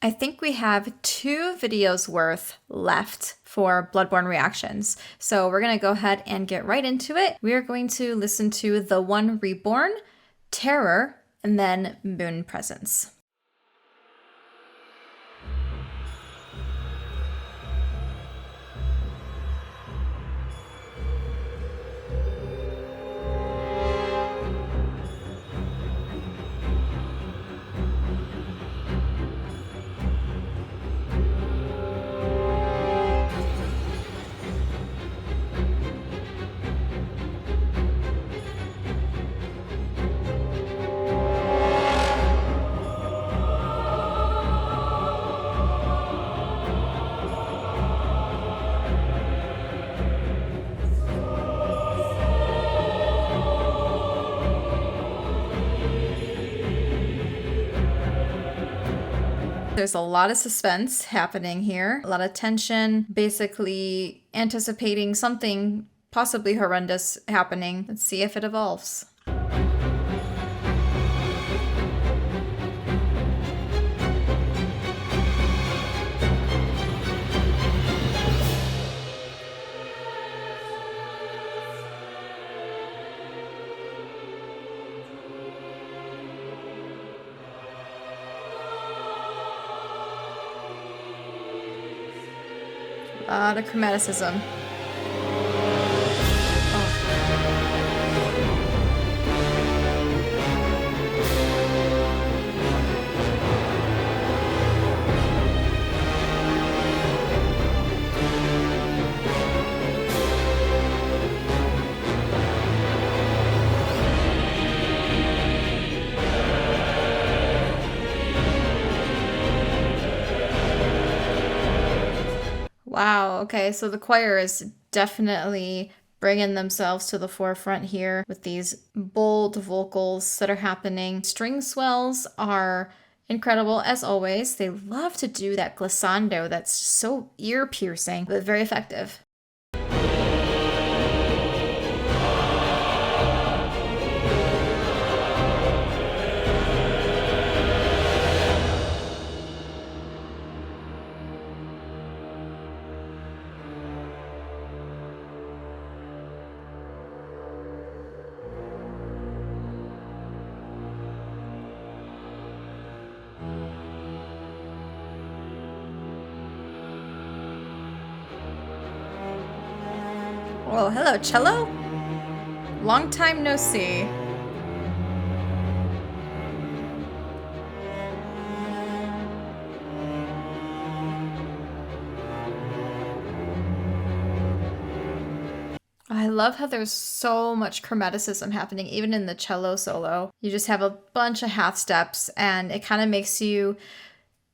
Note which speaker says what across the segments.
Speaker 1: I think we have 2 videos worth left for Bloodborne reactions. So we're going to go ahead and get right into it. We are going to listen to the One Reborn, Terror, and then Moon Presence. There's a lot of suspense happening here, a lot of tension, basically anticipating something possibly horrendous happening. Let's see if it evolves. A lot of chromaticism. Wow, okay, so the choir is definitely bringing themselves to the forefront here with these bold vocals that are happening. String swells are incredible, as always. They love to do that glissando that's so ear-piercing, but very effective. Oh, hello, cello? Long time no see. I love how there's so much chromaticism happening, even in the cello solo. You just have a bunch of half steps, and it kind of makes you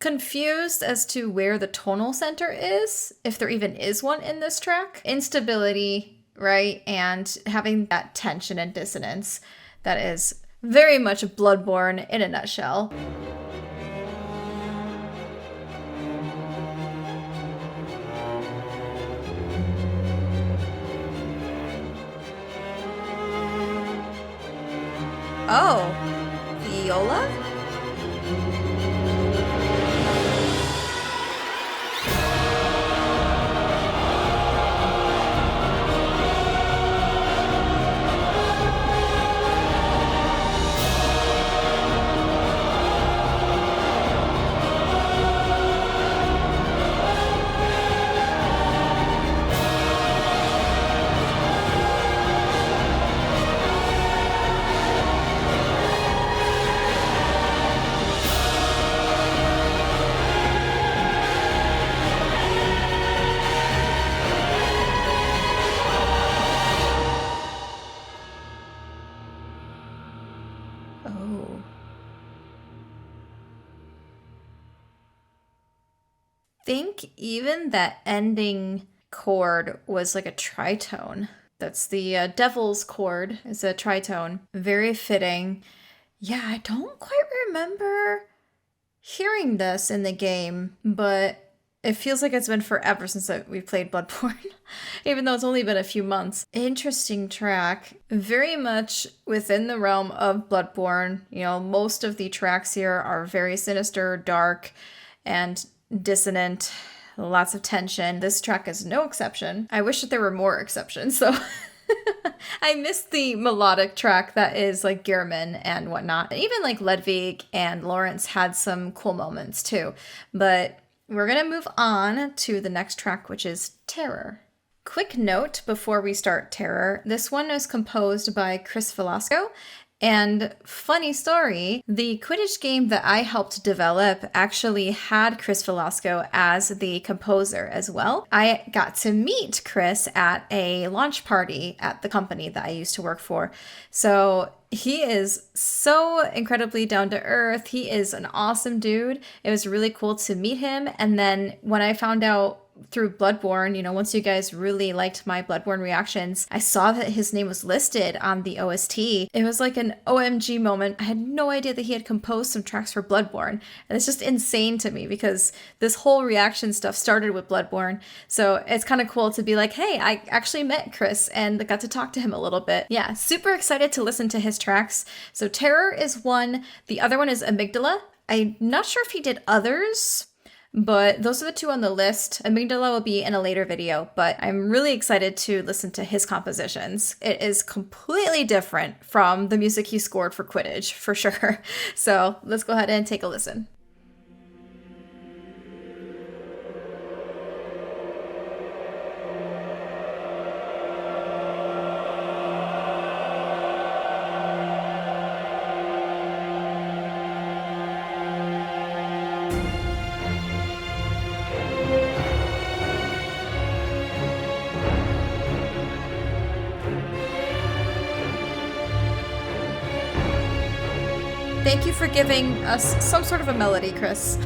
Speaker 1: confused as to where the tonal center is, if there even is one in this track. Instability, right? And having that tension and dissonance that is very much Bloodborne in a nutshell. Oh, viola? Oh. Think even that ending chord was like a tritone. That's the devil's chord, is a tritone. Very fitting. Yeah, I don't quite remember hearing this in the game, but it feels like it's been forever since we played Bloodborne, even though it's only been a few months. Interesting track. Very much within the realm of Bloodborne. You know, most of the tracks here are very sinister, dark, and dissonant, lots of tension. This track is no exception. I wish that there were more exceptions, so I missed the melodic track that is like Gehrman and whatnot. Even like Ludwig and Lawrence had some cool moments too. But we're gonna move on to the next track, which is Terror. Quick note before we start Terror, this one is composed by Chris Velasco. And funny story, the Quidditch game that I helped develop actually had Chris Velasco as the composer as well. I got to meet Chris at a launch party at the company that I used to work for. So he is so incredibly down to earth. He is an awesome dude. It was really cool to meet him. And then when I found out through Bloodborne, you know, once you guys really liked my Bloodborne reactions, I saw that his name was listed on the OST. It was like an OMG moment. I had no idea that he had composed some tracks for Bloodborne. And it's just insane to me because this whole reaction stuff started with Bloodborne. So it's kind of cool to be like, hey, I actually met Chris and got to talk to him a little bit. Yeah, super excited to listen to his tracks. So Terror is one. The other one is Amygdala. I'm not sure if he did others, but those are the two on the list. Amygdala will be in a later video, but I'm really excited to listen to his compositions. It is completely different from the music he scored for Quidditch, for sure. So let's go ahead and take a listen. Thank you for giving us some sort of a melody, Chris.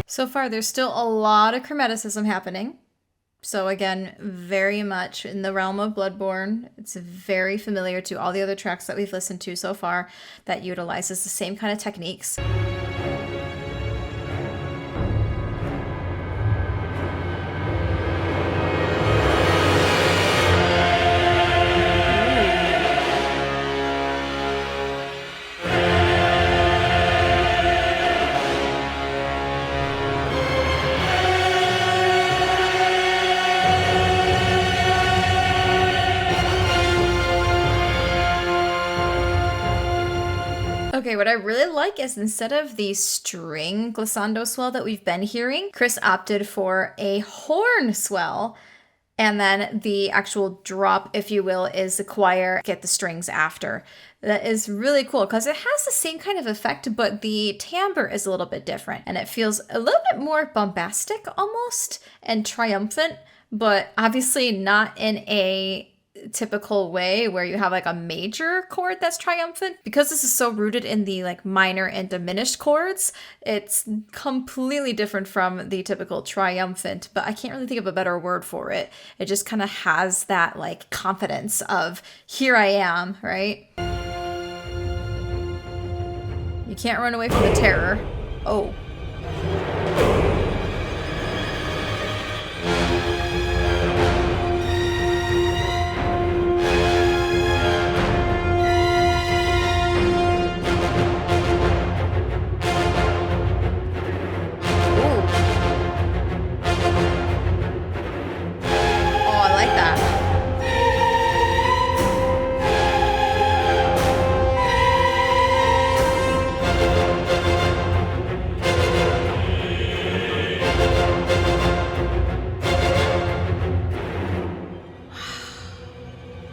Speaker 1: So far, there's still a lot of chromaticism happening. So again, very much in the realm of Bloodborne. It's very familiar to all the other tracks that we've listened to so far that utilizes the same kind of techniques. Okay, what I really like is instead of the string glissando swell that we've been hearing, Chris opted for a horn swell. And then the actual drop, if you will, is the choir get the strings after. That is really cool because it has the same kind of effect, but the timbre is a little bit different. And it feels a little bit more bombastic almost and triumphant, but obviously not in a typical way where you have like a major chord that's triumphant. Because this is so rooted in the like minor and diminished chords, it's completely different from the typical triumphant, but I can't really think of a better word for it. It just kind of has that like confidence of here I am, right? You can't run away from the terror. Oh.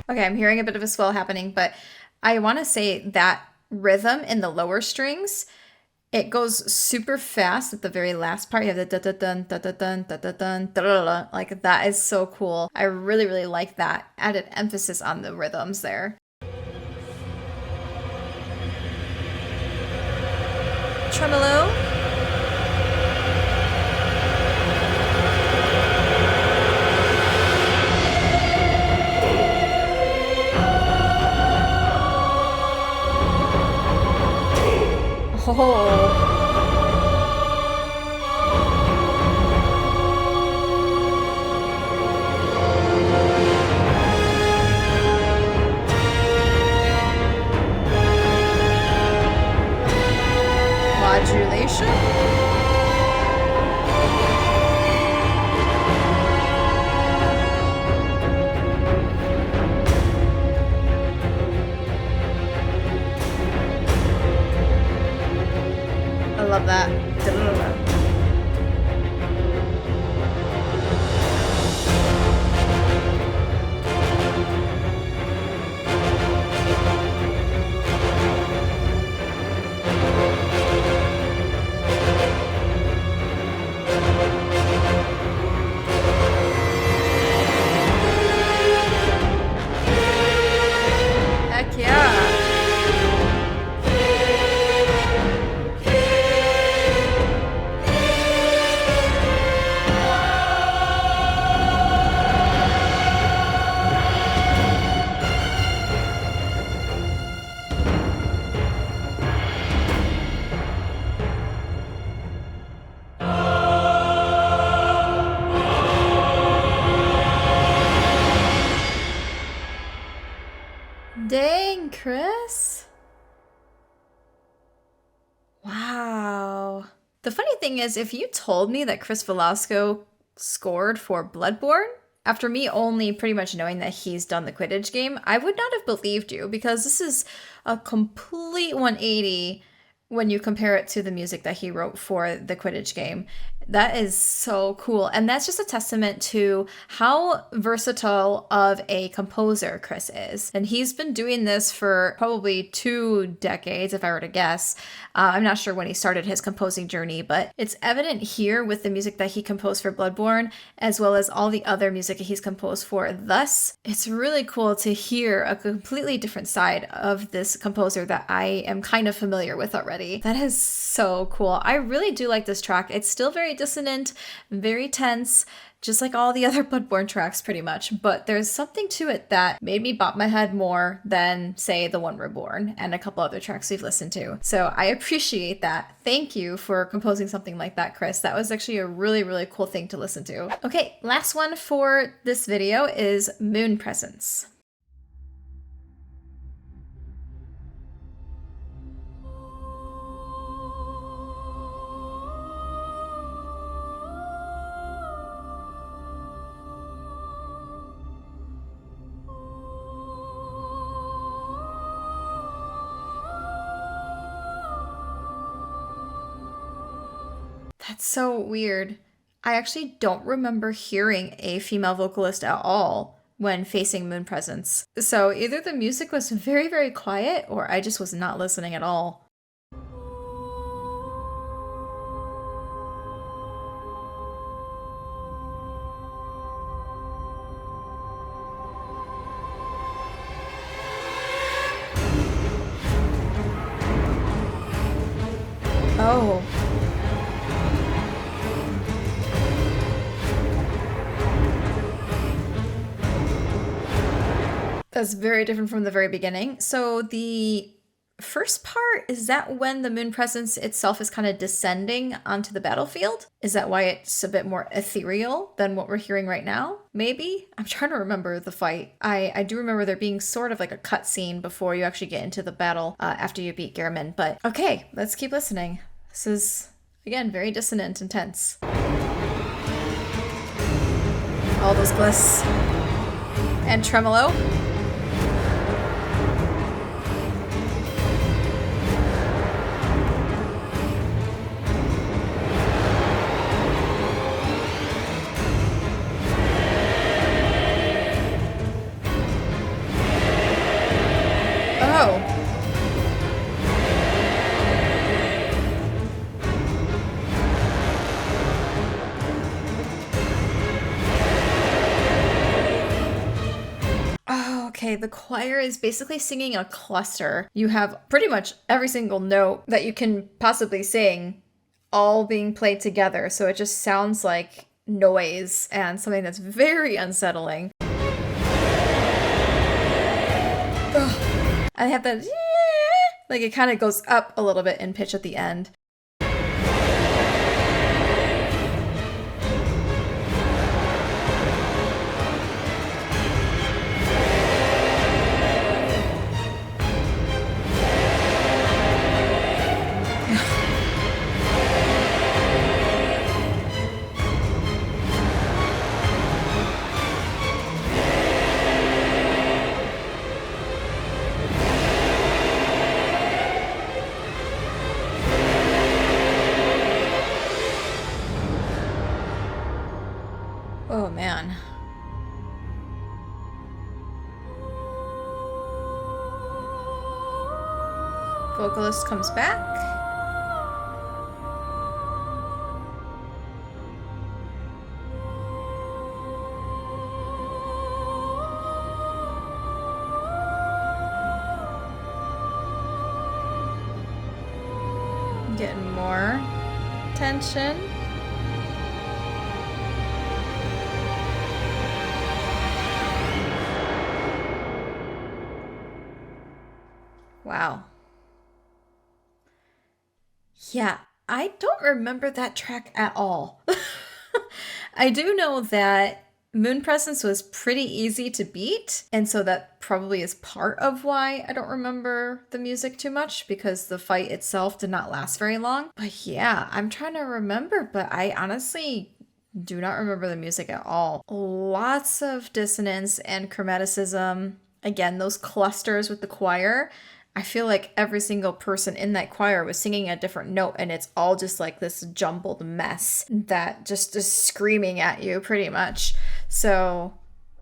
Speaker 1: Okay, I'm hearing a bit of a swell happening, but I want to say that rhythm in the lower strings, it goes super fast at the very last part. You have the da da dun da da dun da da dun da da da. Like that is so cool. I really, really like that added emphasis on the rhythms there. Tremolo. Oh. The funny thing is, if you told me that Chris Velasco scored for Bloodborne, after me only pretty much knowing that he's done the Quidditch game, I would not have believed you, because this is a complete 180 when you compare it to the music that he wrote for the Quidditch game. That is so cool. And that's just a testament to how versatile of a composer Chris is. And he's been doing this for probably 2 decades, if I were to guess. I'm not sure when he started his composing journey, but it's evident here with the music that he composed for Bloodborne, as well as all the other music he's composed for. Thus, it's really cool to hear a completely different side of this composer that I am kind of familiar with already. That is so cool. I really do like this track. It's still very dissonant, very tense, just like all the other Bloodborne tracks pretty much, but there's something to it that made me bop my head more than, say, the One Reborn and a couple other tracks we've listened to. So I appreciate that. Thank you for composing something like that, Chris. That was actually a really, really cool thing to listen to. Okay, last one for this video is Moon Presence. That's so weird. I actually don't remember hearing a female vocalist at all when facing Moon Presence. So either the music was very, very quiet, or I just was not listening at all. Oh. That's very different from the very beginning. So the first part, is that when the Moon Presence itself is kind of descending onto the battlefield? Is that why it's a bit more ethereal than what we're hearing right now? Maybe? I'm trying to remember the fight. I do remember there being sort of like a cutscene before you actually get into the battle after you beat Gehrman. But okay, let's keep listening. This is, again, very dissonant and tense. All those glyphs and tremolo. Okay, the choir is basically singing a cluster. You have pretty much every single note that you can possibly sing all being played together, so it just sounds like noise and something that's very unsettling. Ugh. I have that, like it kind of goes up a little bit in pitch at the end. Oh man. Vocalist comes back. Getting more tension. Wow. Yeah, I don't remember that track at all. I do know that Moon Presence was pretty easy to beat, and so that probably is part of why I don't remember the music too much, because the fight itself did not last very long. But yeah, I'm trying to remember, but I honestly do not remember the music at all. Lots of dissonance and chromaticism. Again, those clusters with the choir. I feel like every single person in that choir was singing a different note, and it's all just like this jumbled mess that just is screaming at you pretty much. So,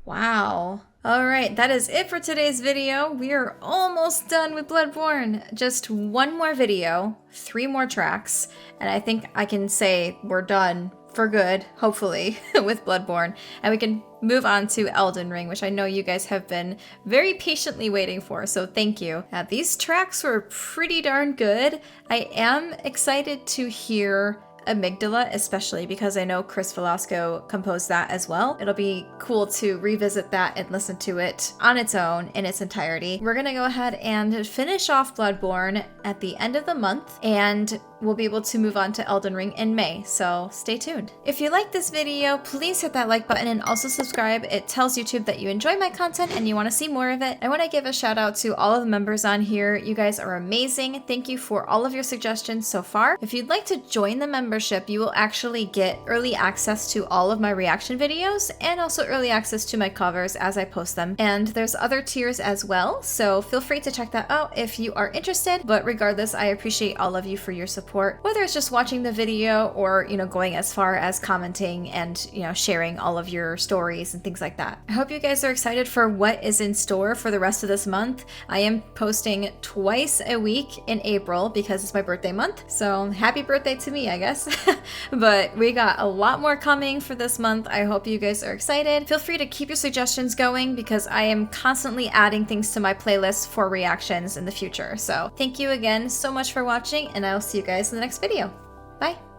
Speaker 1: wow. All right, that is it for today's video. We are almost done with Bloodborne. Just one more video, 3 more tracks, and I think I can say we're done for good, hopefully, with Bloodborne. And we can move on to Elden Ring, which I know you guys have been very patiently waiting for, so thank you. These tracks were pretty darn good. I am excited to hear Amygdala, especially because I know Chris Velasco composed that as well. It'll be cool to revisit that and listen to it on its own in its entirety. We're gonna go ahead and finish off Bloodborne at the end of the month, and we'll be able to move on to Elden Ring in May, so stay tuned. If you like this video, please hit that like button and also subscribe. It tells YouTube that you enjoy my content and you want to see more of it. I want to give a shout out to all of the members on here. You guys are amazing. Thank you for all of your suggestions so far. If you'd like to join the membership, you will actually get early access to all of my reaction videos and also early access to my covers as I post them. And there's other tiers as well, so feel free to check that out if you are interested. But regardless, I appreciate all of you for your support, whether it's just watching the video or, going as far as commenting and, sharing all of your stories and things like that. I hope you guys are excited for what is in store for the rest of this month. I am posting twice a week in April because it's my birthday month. So happy birthday to me, I guess. But we got a lot more coming for this month. I hope you guys are excited. Feel free to keep your suggestions going because I am constantly adding things to my playlist for reactions in the future. So thank you again so much for watching, and I'll see you guys in the next video. Bye!